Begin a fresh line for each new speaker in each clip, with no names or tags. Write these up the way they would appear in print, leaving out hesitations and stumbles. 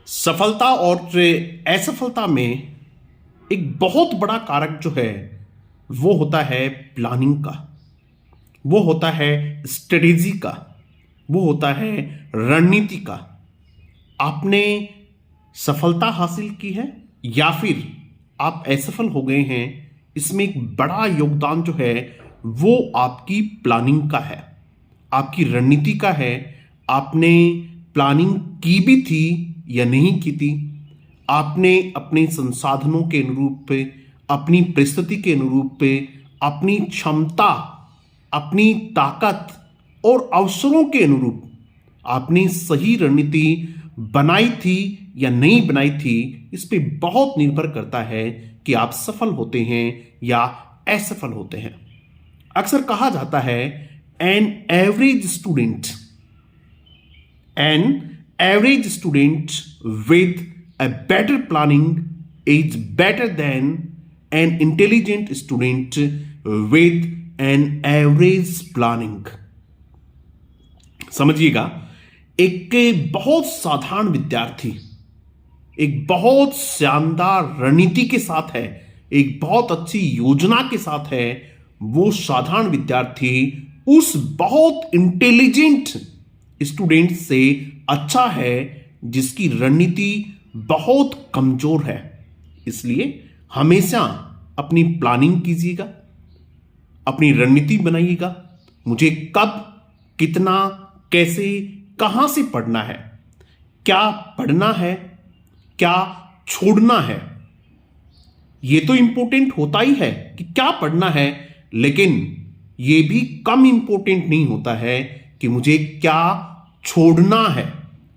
सफलता और असफलता में एक बहुत बड़ा कारक जो है वो होता है प्लानिंग का, वो होता है स्ट्रेटेजी का, वो होता है रणनीति का। आपने सफलता हासिल की है या फिर आप असफल हो गए हैं, इसमें एक बड़ा योगदान जो है वो आपकी प्लानिंग का है, आपकी रणनीति का है। आपने प्लानिंग की भी थी या नहीं की थी, आपने अपने संसाधनों के अनुरूप पे, अपनी परिस्थिति के अनुरूप पे, अपनी क्षमता, अपनी ताकत और अवसरों के अनुरूप आपने सही रणनीति बनाई थी या नहीं बनाई थी। इस पे बहुत निर्भर करता है कि आप सफल होते हैं या असफल होते हैं। अक्सर कहा जाता है an average student with a better planning is better than an intelligent student with an average planning। समझिएगा, एक बहुत साधारण विद्यार्थी एक बहुत शानदार रणनीति के साथ है, एक बहुत अच्छी योजना के साथ है, वो साधारण विद्यार्थी उस बहुत इंटेलिजेंट स्टूडेंट से अच्छा है जिसकी रणनीति बहुत कमजोर है। इसलिए हमेशा अपनी प्लानिंग कीजिएगा, अपनी रणनीति बनाइएगा। मुझे कब, कितना, कैसे, कहां से पढ़ना है, क्या पढ़ना है, क्या छोड़ना है। यह तो इंपॉर्टेंट होता ही है कि क्या पढ़ना है, लेकिन यह भी कम इंपॉर्टेंट नहीं होता है कि मुझे क्या छोड़ना है।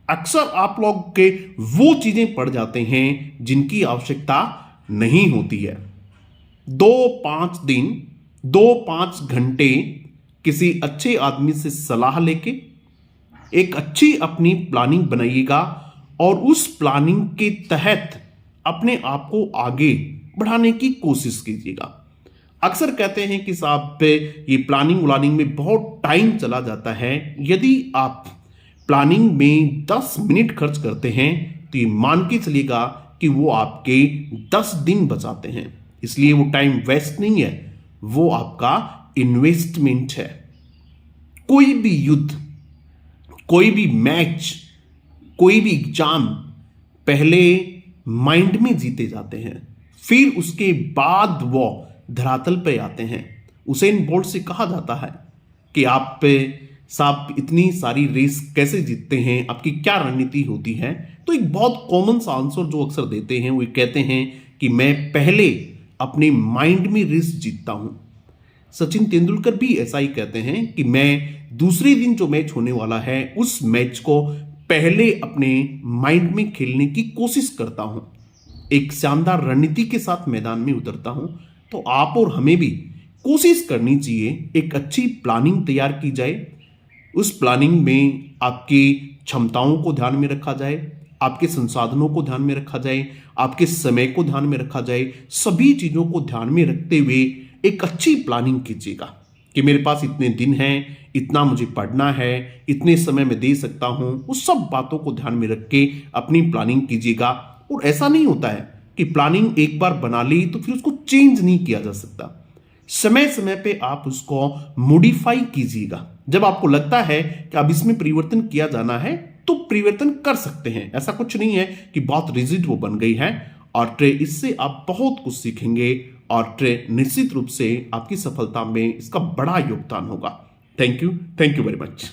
अक्सर आप लोग के वो चीजें पढ़ जाते हैं जिनकी आवश्यकता नहीं होती है। 2-5 दिन, 2-5 घंटे किसी अच्छे आदमी से सलाह लेके एक अच्छी अपनी प्लानिंग बनाइएगा और उस प्लानिंग के तहत अपने आप को आगे बढ़ाने की कोशिश कीजिएगा। अक्सर कहते हैं कि साहब पे ये प्लानिंग में बहुत टाइम चला जाता है। यदि आप प्लानिंग में 10 मिनट खर्च करते हैं तो ये मान के चलिएगा कि वो आपके 10 दिन बचाते हैं। इसलिए वो टाइम वेस्ट नहीं है, वो आपका इन्वेस्टमेंट है। कोई भी युद्ध, कोई भी मैच, कोई भी एग्जाम पहले माइंड में जीते जाते हैं, फिर उसके बाद वो धरातल पे आते हैं। उसेन बोल्ट से कहा जाता है कि आप साहब इतनी सारी रेस कैसे जीतते हैं, आपकी क्या रणनीति होती है। तो एक बहुत कॉमन सा आंसर जो अक्सर देते हैं वो कहते हैं कि मैं पहले अपने माइंड में रेस जीतता हूं। सचिन तेंदुलकर भी ऐसा ही कहते हैं कि मैं दूसरे दिन जो मैच होने वाला है उस मैच को पहले अपने माइंड में खेलने की कोशिश करता हूं, एक शानदार रणनीति के साथ मैदान में उतरता हूं। तो आप और हमें भी कोशिश करनी चाहिए, एक अच्छी प्लानिंग तैयार की जाए। उस प्लानिंग में आपकी क्षमताओं को ध्यान में रखा जाए, आपके संसाधनों को ध्यान में रखा जाए, आपके समय को ध्यान में रखा जाए। सभी चीजों को ध्यान में रखते हुए एक अच्छी प्लानिंग कीजिएगा कि मेरे पास इतने दिन हैं, इतना मुझे पढ़ना है, इतने समय में दे सकता हूं। उस सब बातों को ध्यान में रख के अपनी प्लानिंग कीजिएगा। और ऐसा नहीं होता है कि प्लानिंग एक बार बना ली तो फिर उसको चेंज नहीं किया जा सकता। समय समय पे आप उसको मॉडिफाई कीजिएगा। जब आपको लगता है कि अब इसमें परिवर्तन किया जाना है तो परिवर्तन कर सकते हैं। ऐसा कुछ नहीं है कि बहुत रिजिड वो बन गई है। और इससे आप बहुत कुछ सीखेंगे और निश्चित रूप से आपकी सफलता में इसका बड़ा योगदान होगा। Thank you very much.